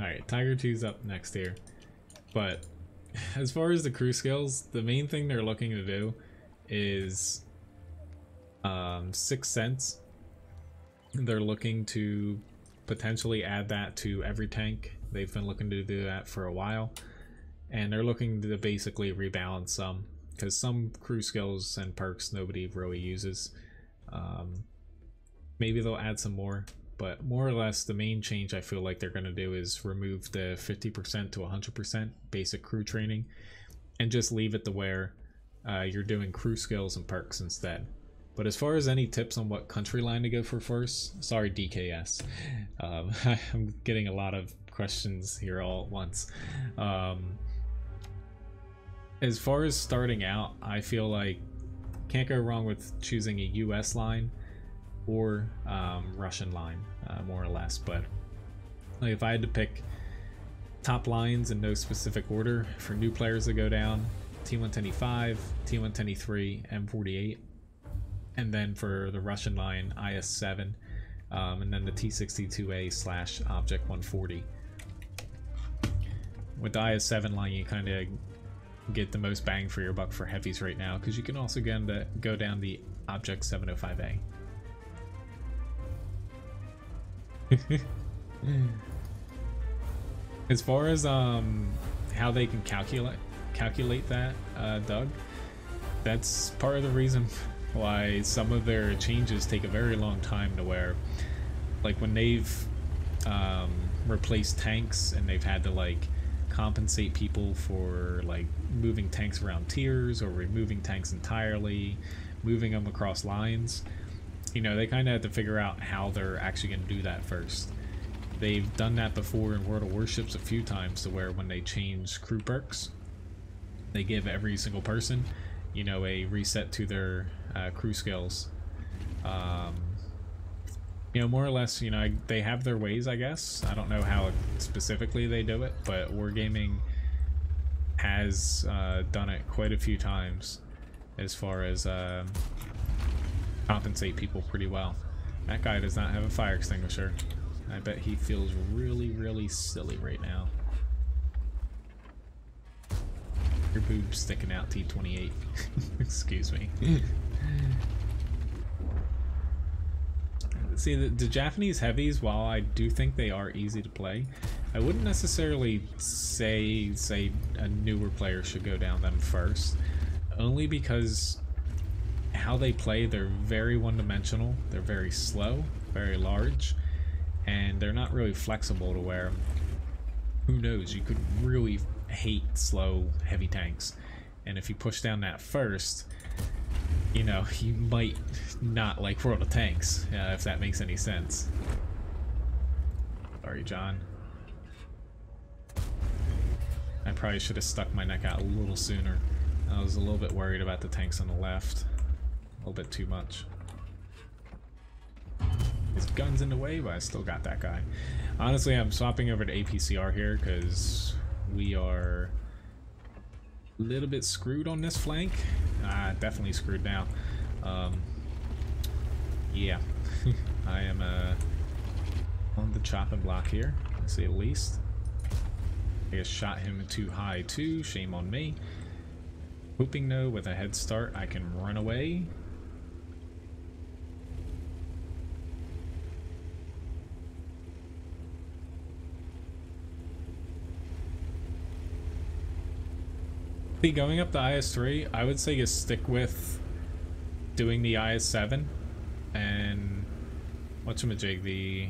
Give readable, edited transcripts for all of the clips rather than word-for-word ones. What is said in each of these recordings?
Alright, Tiger 2's up next here. But as far as the crew skills, the main thing they're looking to do is 6 cents. They're looking to potentially add that to every tank. They've been looking to do that for a while. And they're looking to basically rebalance some, because some crew skills and perks nobody really uses. Maybe they'll add some more, but more or less the main change I feel like they're going to do is remove the 50% to 100% basic crew training and just leave it to where you're doing crew skills and perks instead. But as far as any tips on what country line to go for first, sorry DKS, I'm getting a lot of questions here all at once. As far as starting out, I feel like can't go wrong with choosing a US line or Russian line, more or less. But like, if I had to pick top lines in no specific order for new players to go down, T110E5, T110E3, M48, and then for the Russian line, IS7, and then the T62A / Object 140. With the IS7 line, you kind of get the most bang for your buck for heavies right now, because you can also go down the Object 705A. As far as how they can calculate that, Doug, that's part of the reason why some of their changes take a very long time, to where, like, when they've replaced tanks and they've had to like compensate people for like moving tanks around tiers or removing tanks entirely, moving them across lines, you know, they kind of had to figure out how they're actually going to do that first. They've done that before in World of Warships a few times, to where when they change crew perks, they give every single person, you know, a reset to their crew skills. You know, more or less, you know, they have their ways, I guess. I don't know how specifically they do it, but Wargaming has done it quite a few times as far as compensate people pretty well. That guy does not have a fire extinguisher. I bet he feels really, really silly right now. Your boob's sticking out, T28. Excuse me. See, the Japanese heavies, while I do think they are easy to play, I wouldn't necessarily say a newer player should go down them first, only because how they play, they're very one-dimensional, they're very slow, very large, and they're not really flexible, to where, who knows, you could really hate slow, heavy tanks, and if you push down that first, you know, you might not like World of Tanks, if that makes any sense. Sorry, John. I probably should have stuck my neck out a little sooner. I was a little bit worried about the tanks on the left. A little bit too much. His gun's in the way, but I still got that guy. Honestly, I'm swapping over to APCR here, because we are a little bit screwed on this flank. Definitely screwed now. Yeah. I am on the chopping block here, to say the least. I guess shot him too high too, shame on me. Hoping though, with a head start, I can run away. See, going up the IS-3, I would say just stick with doing the IS-7 and whatchamajig, the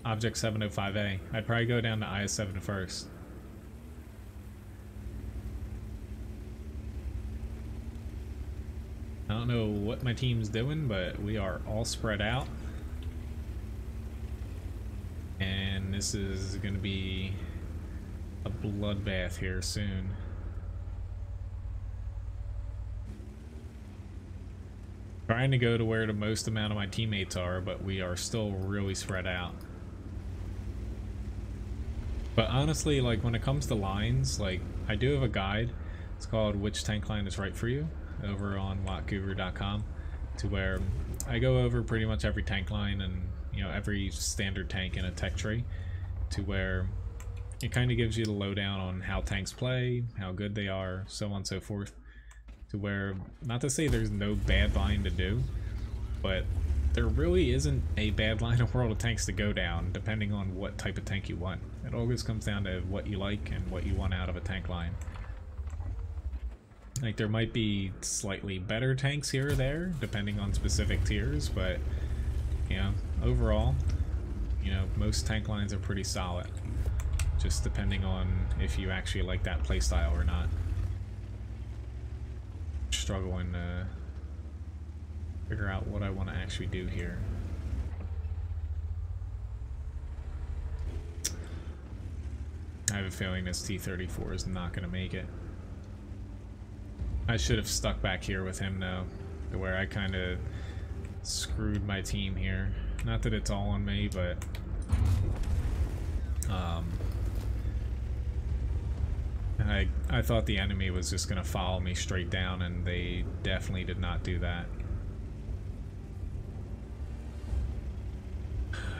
Object 705A. I'd probably go down to IS-7 first. I don't know what my team's doing, but we are all spread out. And this is going to be a bloodbath here soon. Trying to go to where the most amount of my teammates are, but we are still really spread out. But honestly, like, when it comes to lines, like, I do have a guide. It's called Which Tank Line is Right for You, over on wattguru.com, to where I go over pretty much every tank line and, you know, every standard tank in a tech tree, to where it kind of gives you the lowdown on how tanks play, how good they are, so on and so forth. To where, not to say there's no bad line to do, but there really isn't a bad line of World of Tanks to go down, depending on what type of tank you want. It always comes down to what you like and what you want out of a tank line. Like, there might be slightly better tanks here or there, depending on specific tiers, but, you know, overall, you know, most tank lines are pretty solid. Just depending on if you actually like that playstyle or not. Struggling to figure out what I want to actually do here. I have a feeling this T-34 is not going to make it. I should have stuck back here with him though, to where I kind of screwed my team here. Not that it's all on me, but I thought the enemy was just going to follow me straight down, and they definitely did not do that.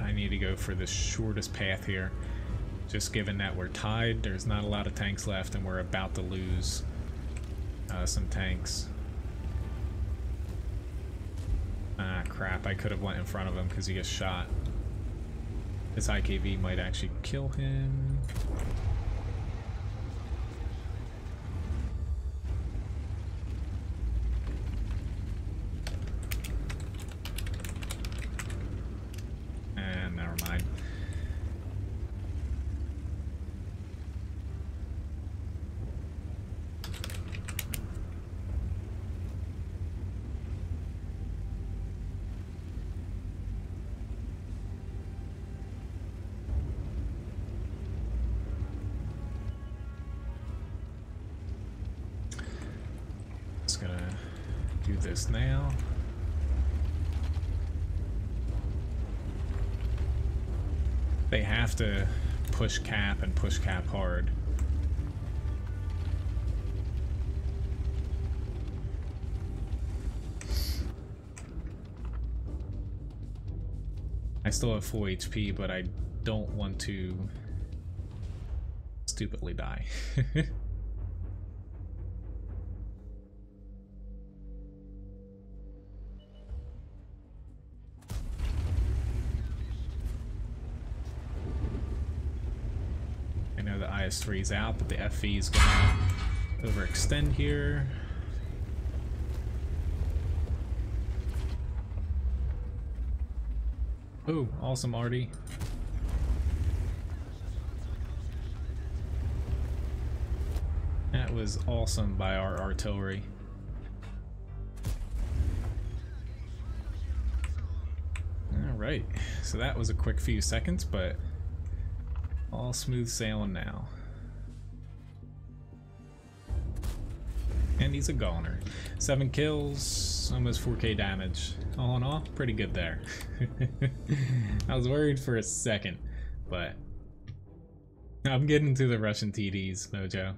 I need to go for the shortest path here. Just given that we're tied, there's not a lot of tanks left, and we're about to lose some tanks. Ah, crap. I could have went in front of him because he gets shot. This IKV might actually kill him. And never mind. Gonna do this now. They have to push cap and push cap hard. I still have full HP, but I don't want to stupidly die. The IS-3 is out, but the FV is gonna overextend here. Oh, awesome, Artie. That was awesome by our artillery. Alright, so that was a quick few seconds, but all smooth sailing now. And he's a goner. 7 kills, almost 4k damage. All in all, pretty good there. I was worried for a second, but I'm getting to the Russian TDs, Mojo.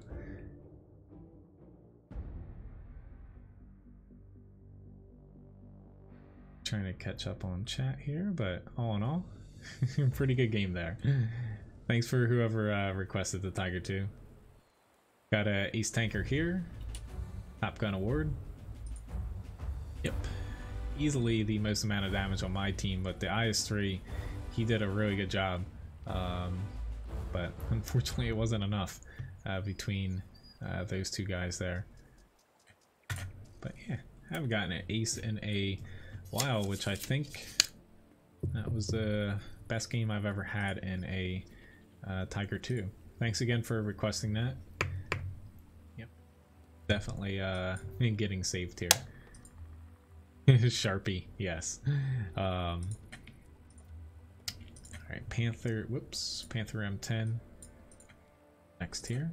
Trying to catch up on chat here, but all in all, pretty good game there. Thanks for whoever requested the Tiger 2. Got a Ace Tanker here. Top Gun Award. Yep. Easily the most amount of damage on my team, but the IS-3, he did a really good job. But unfortunately it wasn't enough between those two guys there. But yeah, I haven't gotten an ace in a while, which I think that was the best game I've ever had in a Tiger 2. Thanks again for requesting that. Yep, definitely getting saved here. Sharpie, yes. Alright, Panther, whoops, Panther M10 next here.